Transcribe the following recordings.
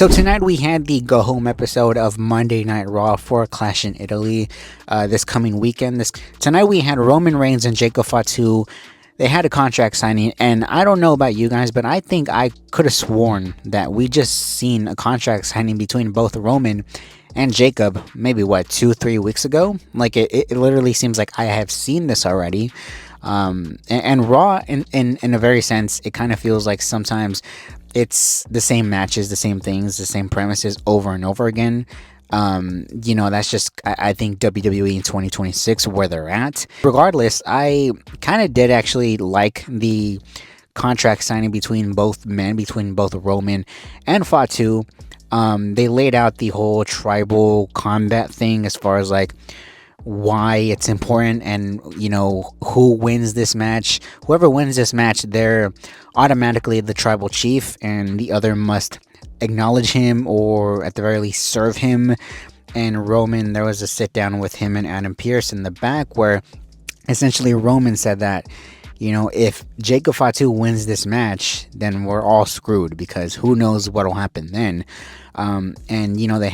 So tonight we had the go home episode of Monday Night Raw for Clash in Italy this coming weekend. Tonight we had Roman Reigns and Jacob Fatu. They had a contract signing, and I don't know about you guys, but I think I could have sworn that we just seen a contract signing between both Roman and Jacob maybe 2-3 weeks ago. Like it literally seems like I have seen this already. And Raw in a very sense, it kind of feels like sometimes it's the same matches, the same things, the same premises over and over again. That's just, I think, WWE in 2026 where they're at. Regardless, I kind of did actually like the contract signing between both men, between both Roman and Fatu. They laid out the whole tribal combat thing as far as like why it's important, and who wins this match. Whoever wins this match, they're automatically the tribal chief, and the other must acknowledge him or at the very least serve him. And Roman, there was a sit down with him and Adam Pearce in the back where essentially Roman said that if Jacob Fatu wins this match, then we're all screwed, because who knows what will happen then. They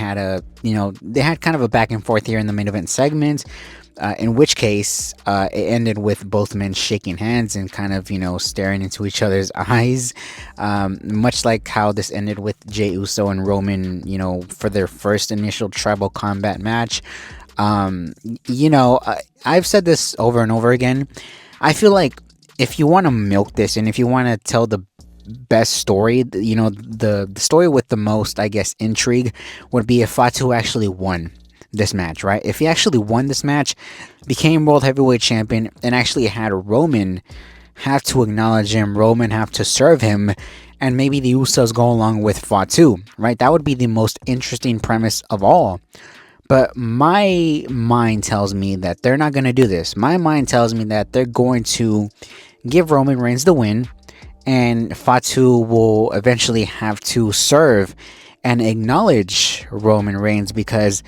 had kind of a back and forth here in the main event segment, in which case it ended with both men shaking hands and kind of staring into each other's eyes, much like how this ended with Jey Uso and Roman for their first initial tribal combat match. I've said this over and over again. I feel like if you want to milk this, and if you want to tell the best story, the story with the most, I guess, intrigue would be if Fatu actually won this match, right? If he actually won this match, became World Heavyweight Champion, and actually had Roman have to acknowledge him, Roman have to serve him, and maybe the Usos go along with Fatu, right? That would be the most interesting premise of all. But my mind tells me that they're not going to do this. My mind tells me that they're going to give Roman Reigns the win, and Fatu will eventually have to serve and acknowledge Roman Reigns, because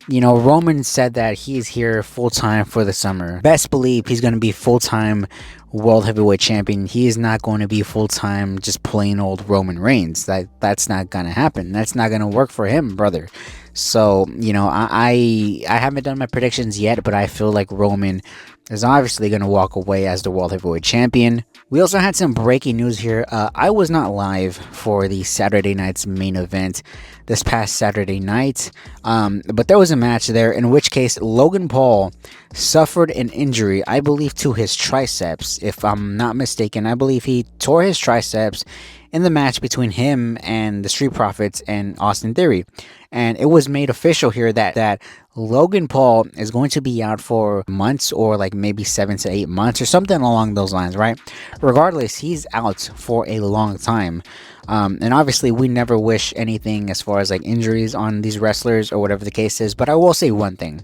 Roman said that he's here full-time for the summer. Best believe he's going to be full-time World Heavyweight Champion. He is not going to be full-time just plain old Roman Reigns. That's not going to happen. That's not going to work for him, brother. So, I haven't done my predictions yet, but I feel like Roman is obviously going to walk away as the World Heavyweight Champion. We also had some breaking news here. I was not live for the Saturday night's main event this past Saturday night, but there was a match there, in which case Logan Paul suffered an injury, I believe to his triceps, if I'm not mistaken. I believe he tore his triceps in the match between him and the Street Profits and Austin Theory. And it was made official here that Logan Paul is going to be out for months, or like maybe 7 to 8 months or something along those lines, right? Regardless, he's out for a long time. And obviously we never wish anything as far as like injuries on these wrestlers or whatever the case is. But I will say one thing.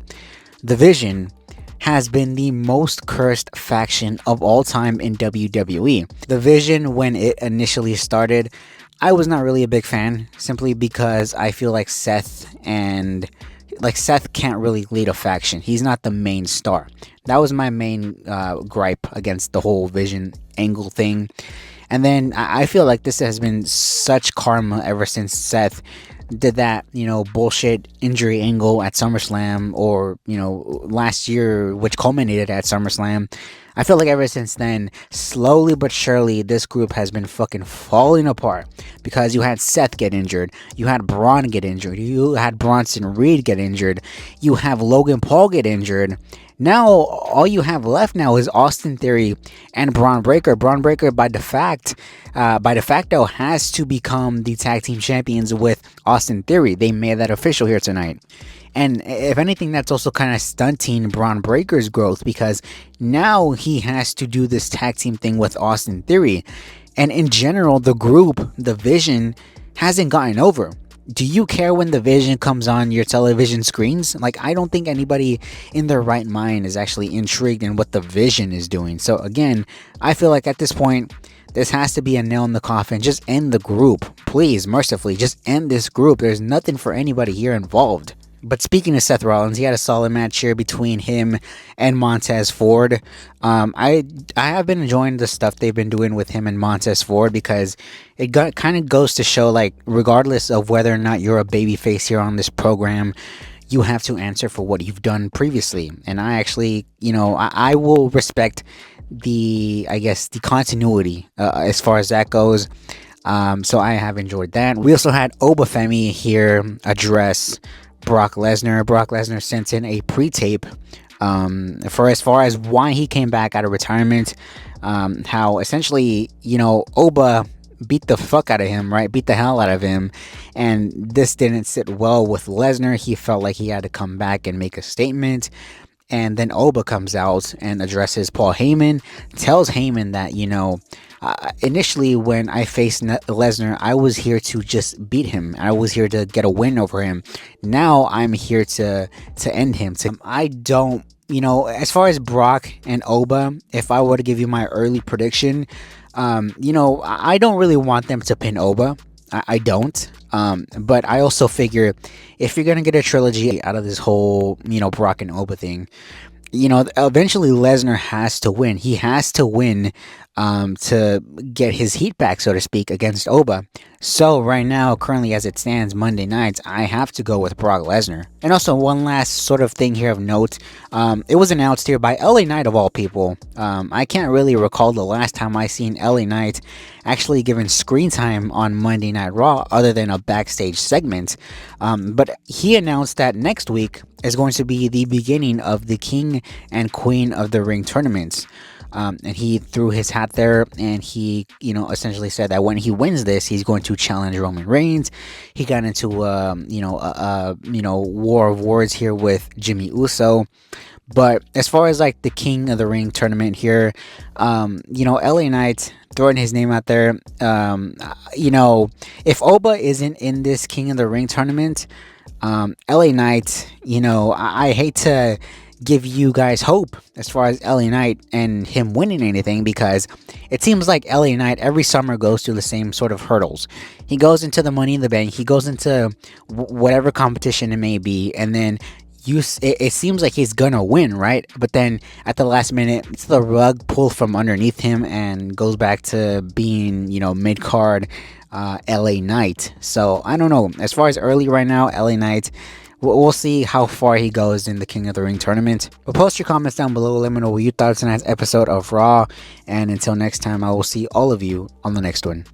The Vision has been the most cursed faction of all time in WWE. The Vision, when it initially started, I was not really a big fan, simply because I feel like Seth can't really lead a faction. He's not the main star. That was my main gripe against the whole Vision angle thing. And then I feel like this has been such karma ever since Seth did that, bullshit injury angle at SummerSlam, or, last year, which culminated at SummerSlam. I feel like ever since then, slowly but surely, this group has been fucking falling apart, because you had Seth get injured, you had Braun get injured, you had Bronson Reed get injured, you have Logan Paul get injured. Now, all you have left now is Austin Theory and Braun Breaker. Braun Breaker, by de facto, has to become the tag team champions with Austin Theory. They made that official here tonight. And if anything, that's also kind of stunting Braun Breaker's growth, because now he has to do this tag team thing with Austin Theory. And in general, the group, the Vision, hasn't gotten over. Do you care when the Vision comes on your television screens? Like, I don't think anybody in their right mind is actually intrigued in what the Vision is doing. So again, I feel like at this point, this has to be a nail in the coffin. Just end the group. Please, mercifully, just end this group. There's nothing for anybody here involved. But speaking of Seth Rollins, he had a solid match here between him and Montez Ford. I have been enjoying the stuff they've been doing with him and Montez Ford because it kind of goes to show, like, regardless of whether or not you're a babyface here on this program, you have to answer for what you've done previously. And I actually, I will respect I guess, the continuity as far as that goes. So I have enjoyed that. We also had Obafemi here address Brock Lesnar. Brock Lesnar sent in a pre-tape for as far as why he came back out of retirement. How essentially, Oba beat the fuck out of him, right? Beat the hell out of him. And this didn't sit well with Lesnar. He felt like he had to come back and make a statement. And then Oba comes out and addresses Paul Heyman, tells Heyman that, initially when I faced Lesnar, I was here to just beat him. I was here to get a win over him. Now I'm here to end him. I don't, as far as Brock and Oba, if I were to give you my early prediction, I don't really want them to pin Oba. I don't. But I also figure if you're going to get a trilogy out of this whole, Brock and Oba thing, eventually Lesnar has to win. He has to win to get his heat back, so to speak, against Oba. So right now, currently as it stands, Monday nights, I have to go with Brock Lesnar. And also one last sort of thing here of note. It was announced here by LA Knight of all people. I can't really recall the last time I seen LA Knight actually given screen time on Monday Night Raw other than a backstage segment. But he announced that next week is going to be the beginning of the King and Queen of the Ring tournaments. And he threw his hat there, and he, essentially said that when he wins this, he's going to challenge Roman Reigns. He got into, war of words here with Jimmy Uso. But as far as like the King of the Ring tournament here, LA Knight throwing his name out there. If Oba isn't in this King of the Ring tournament, LA Knight, I hate to give you guys hope as far as LA Knight and him winning anything, because it seems like LA Knight every summer goes through the same sort of hurdles. He goes into the Money in the Bank, he goes into whatever competition it may be, and then it seems like he's gonna win, right? But then at the last minute, it's the rug pulled from underneath him and goes back to being, mid-card LA Knight. So I don't know. As far as early right now, LA Knight, we'll see how far he goes in the King of the Ring tournament. But post your comments down below. Let me know what you thought of tonight's episode of Raw. And until next time, I will see all of you on the next one.